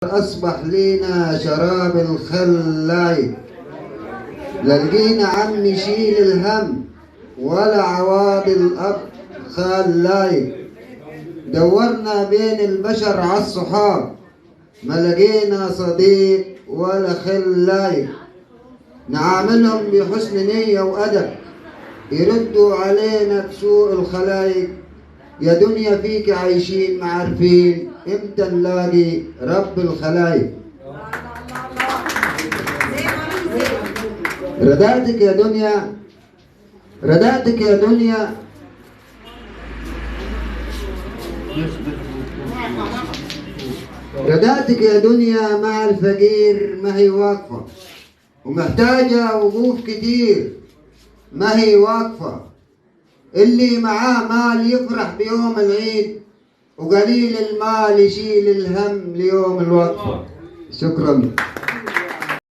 أصبح لينا شراب الخلايق، لا لقينا عم يشيل الهم ولا عواض الأب خلايق. دورنا بين البشر عالصحاب ما لقينا صديق ولا خلايق. نعاملهم بحسن نية وأدب يردوا علينا بسوء الخلايق. يا دنيا فيك عايشين معارفين امتى نلاقي رب الخلايق. رداتك يا دنيا، رداتك يا دنيا، رداتك يا دنيا مع الفقير ما هي واقفة، ومحتاجة وقوف كتير ما هي واقفة. اللي معاه مال يفرح بيوم العيد، وقليل المال يشيل الهم ليوم الوقفة. شكرا.